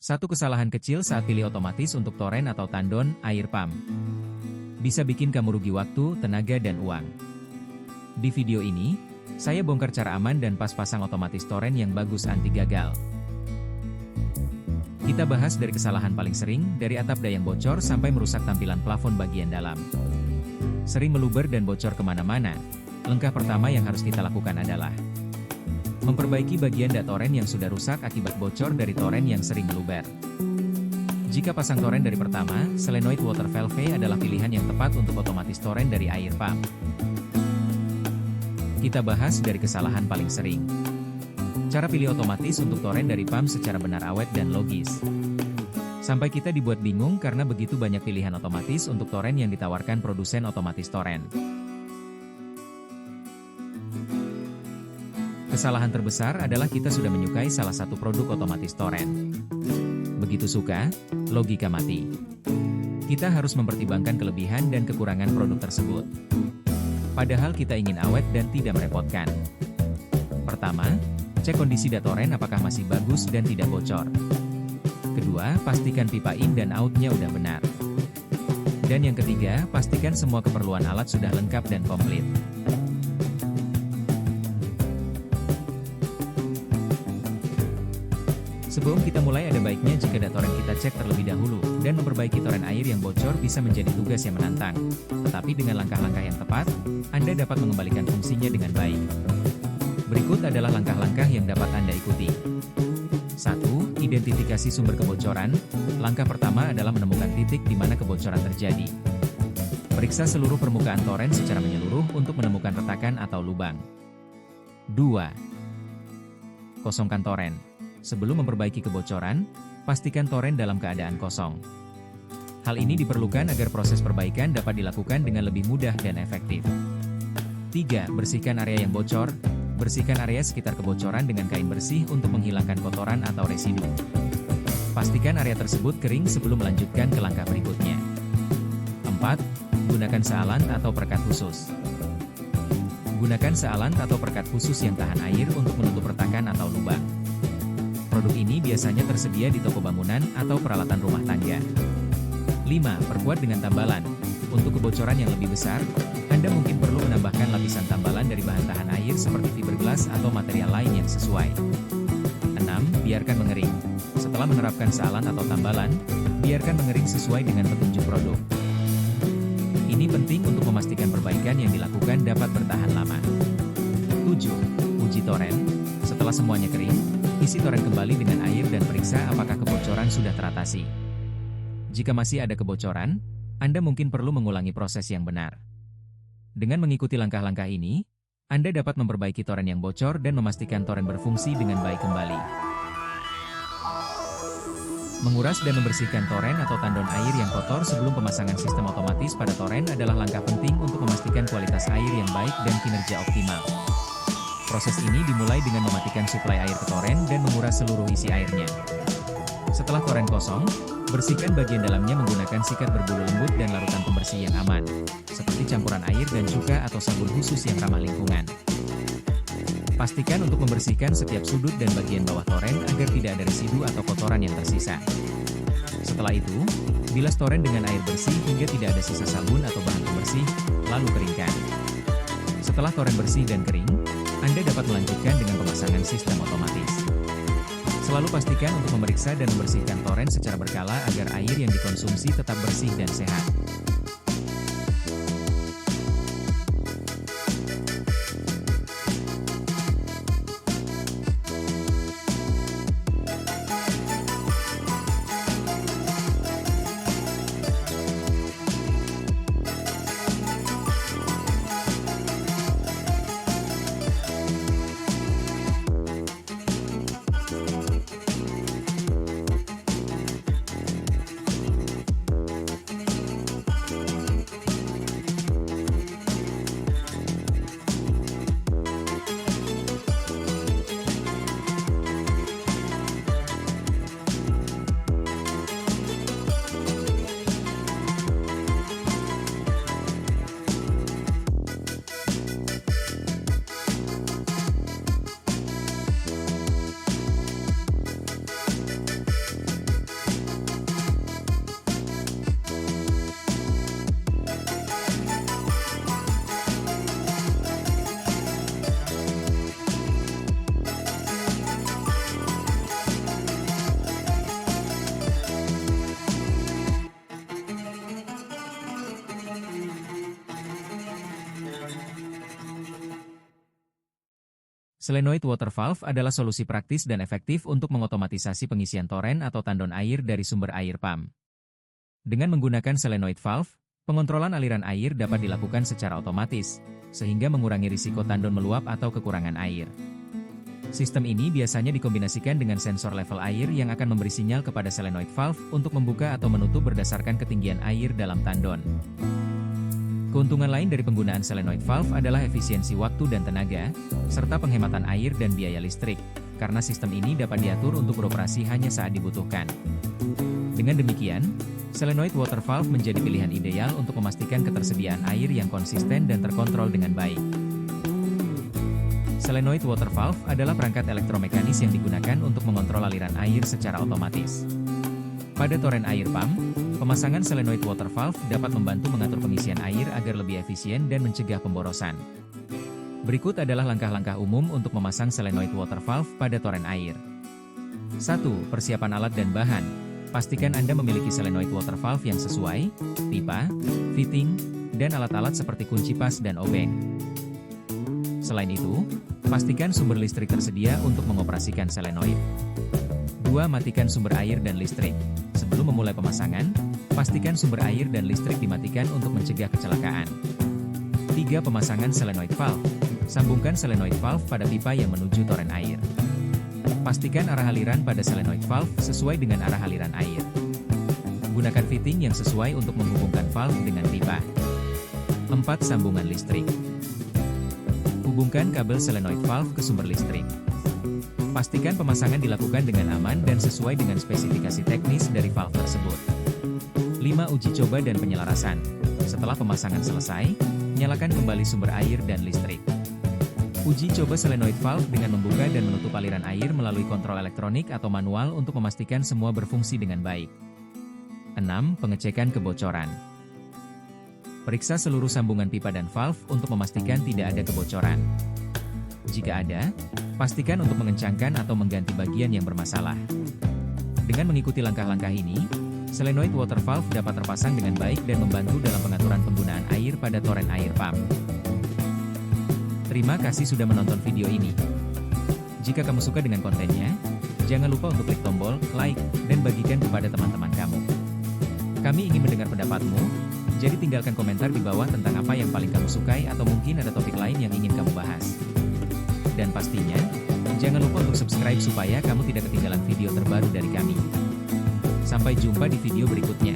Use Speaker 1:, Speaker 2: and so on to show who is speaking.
Speaker 1: Satu kesalahan kecil saat pilih otomatis untuk toren atau tandon air pump bisa bikin kamu rugi waktu, tenaga, dan uang. Di video ini, saya bongkar cara aman dan pas pasang otomatis toren yang bagus anti gagal. Kita bahas dari kesalahan paling sering, dari atap dayang bocor sampai merusak tampilan plafon bagian dalam. Sering meluber dan bocor kemana-mana. Langkah pertama yang harus kita lakukan adalah memperbaiki bagian toren yang sudah rusak akibat bocor dari toren yang sering meluber. Jika pasang toren dari pertama, solenoid water valve adalah pilihan yang tepat untuk otomatis toren dari air pump. Kita bahas dari kesalahan paling sering. Cara pilih otomatis untuk toren dari pump secara benar, awet, dan logis. Sampai kita dibuat bingung karena begitu banyak pilihan otomatis untuk toren yang ditawarkan produsen otomatis toren. Kesalahan terbesar adalah kita sudah menyukai salah satu produk otomatis toren. Begitu suka, logika mati. Kita harus mempertimbangkan kelebihan dan kekurangan produk tersebut. Padahal kita ingin awet dan tidak merepotkan. Pertama, cek kondisi toren apakah masih bagus dan tidak bocor. Kedua, pastikan pipa in dan out-nya udah benar. Dan yang ketiga, pastikan semua keperluan alat sudah lengkap dan komplit. Sebelum kita mulai, ada baiknya jika toren kita cek terlebih dahulu, dan memperbaiki toren air yang bocor bisa menjadi tugas yang menantang. Tetapi dengan langkah-langkah yang tepat, Anda dapat mengembalikan fungsinya dengan baik. Berikut adalah langkah-langkah yang dapat Anda ikuti. 1. Identifikasi sumber kebocoran. Langkah pertama adalah menemukan titik di mana kebocoran terjadi. Periksa seluruh permukaan toren secara menyeluruh untuk menemukan retakan atau lubang. 2. Kosongkan toren. Sebelum memperbaiki kebocoran, pastikan toren dalam keadaan kosong. Hal ini diperlukan agar proses perbaikan dapat dilakukan dengan lebih mudah dan efektif. 3. Bersihkan area yang bocor. Bersihkan area sekitar kebocoran dengan kain bersih untuk menghilangkan kotoran atau residu. Pastikan area tersebut kering sebelum melanjutkan ke langkah berikutnya. 4. Gunakan sealant atau perekat khusus. Gunakan sealant atau perekat khusus yang tahan air untuk menutup retakan atau lubang. Produk ini biasanya tersedia di toko bangunan atau peralatan rumah tangga. 5. Perkuat dengan tambalan. Untuk kebocoran yang lebih besar, Anda mungkin perlu menambahkan lapisan tambalan dari bahan tahan air seperti fiberglass atau material lain yang sesuai. 6. Biarkan mengering. Setelah menerapkan sealant atau tambalan, biarkan mengering sesuai dengan petunjuk produk. Ini penting untuk memastikan perbaikan yang dilakukan dapat bertahan lama. 7. Uji toren. Setelah semuanya kering, isi toren kembali dengan air dan periksa apakah kebocoran sudah teratasi. Jika masih ada kebocoran, Anda mungkin perlu mengulangi proses yang benar. Dengan mengikuti langkah-langkah ini, Anda dapat memperbaiki toren yang bocor dan memastikan toren berfungsi dengan baik kembali. Menguras dan membersihkan toren atau tandon air yang kotor sebelum pemasangan sistem otomatis pada toren adalah langkah penting untuk memastikan kualitas air yang baik dan kinerja optimal. Proses ini dimulai dengan mematikan suplai air ke toren dan menguras seluruh isi airnya. Setelah toren kosong, bersihkan bagian dalamnya menggunakan sikat berbulu lembut dan larutan pembersih yang aman, seperti campuran air dan cuka atau sabun khusus yang ramah lingkungan. Pastikan untuk membersihkan setiap sudut dan bagian bawah toren agar tidak ada residu atau kotoran yang tersisa. Setelah itu, bilas toren dengan air bersih hingga tidak ada sisa sabun atau bahan pembersih, lalu keringkan. Setelah toren bersih dan kering, Anda dapat melanjutkan dengan pemasangan sistem otomatis. Selalu pastikan untuk memeriksa dan membersihkan toren secara berkala agar air yang dikonsumsi tetap bersih dan sehat. Solenoid water valve adalah solusi praktis dan efektif untuk mengotomatisasi pengisian toren atau tandon air dari sumber air pump. Dengan menggunakan solenoid valve, pengontrolan aliran air dapat dilakukan secara otomatis, sehingga mengurangi risiko tandon meluap atau kekurangan air. Sistem ini biasanya dikombinasikan dengan sensor level air yang akan memberi sinyal kepada solenoid valve untuk membuka atau menutup berdasarkan ketinggian air dalam tandon. Keuntungan lain dari penggunaan solenoid valve adalah efisiensi waktu dan tenaga, serta penghematan air dan biaya listrik, karena sistem ini dapat diatur untuk beroperasi hanya saat dibutuhkan. Dengan demikian, solenoid water valve menjadi pilihan ideal untuk memastikan ketersediaan air yang konsisten dan terkontrol dengan baik. Solenoid water valve adalah perangkat elektromekanis yang digunakan untuk mengontrol aliran air secara otomatis. Pada toren air pump, pemasangan solenoid water valve dapat membantu mengatur pengisian air agar lebih efisien dan mencegah pemborosan. Berikut adalah langkah-langkah umum untuk memasang solenoid water valve pada toren air. 1. Persiapan alat dan bahan. Pastikan Anda memiliki solenoid water valve yang sesuai, pipa, fitting, dan alat-alat seperti kunci pas dan obeng. Selain itu, pastikan sumber listrik tersedia untuk mengoperasikan solenoid. 2. Matikan sumber air dan listrik. Sebelum memulai pemasangan, pastikan sumber air dan listrik dimatikan untuk mencegah kecelakaan. 3. Pemasangan solenoid valve. Sambungkan solenoid valve pada pipa yang menuju toren air. Pastikan arah aliran pada solenoid valve sesuai dengan arah aliran air. Gunakan fitting yang sesuai untuk menghubungkan valve dengan pipa. 4. Sambungan listrik. Hubungkan kabel solenoid valve ke sumber listrik. Pastikan pemasangan dilakukan dengan aman dan sesuai dengan spesifikasi teknis dari valve tersebut. 5. Uji coba dan penyelarasan. Setelah pemasangan selesai, nyalakan kembali sumber air dan listrik. Uji coba solenoid valve dengan membuka dan menutup aliran air melalui kontrol elektronik atau manual untuk memastikan semua berfungsi dengan baik. 6. Pengecekan kebocoran. Periksa seluruh sambungan pipa dan valve untuk memastikan tidak ada kebocoran. Jika ada, pastikan untuk mengencangkan atau mengganti bagian yang bermasalah. Dengan mengikuti langkah-langkah ini, solenoid water valve dapat terpasang dengan baik dan membantu dalam pengaturan penggunaan air pada toren air pump. Terima kasih sudah menonton video ini. Jika kamu suka dengan kontennya, jangan lupa untuk klik tombol like dan bagikan kepada teman-teman kamu. Kami ingin mendengar pendapatmu, jadi tinggalkan komentar di bawah tentang apa yang paling kamu sukai atau mungkin ada topik lain yang ingin kamu bahas. Dan pastinya, jangan lupa untuk subscribe supaya kamu tidak ketinggalan video terbaru dari kami. Sampai jumpa di video berikutnya.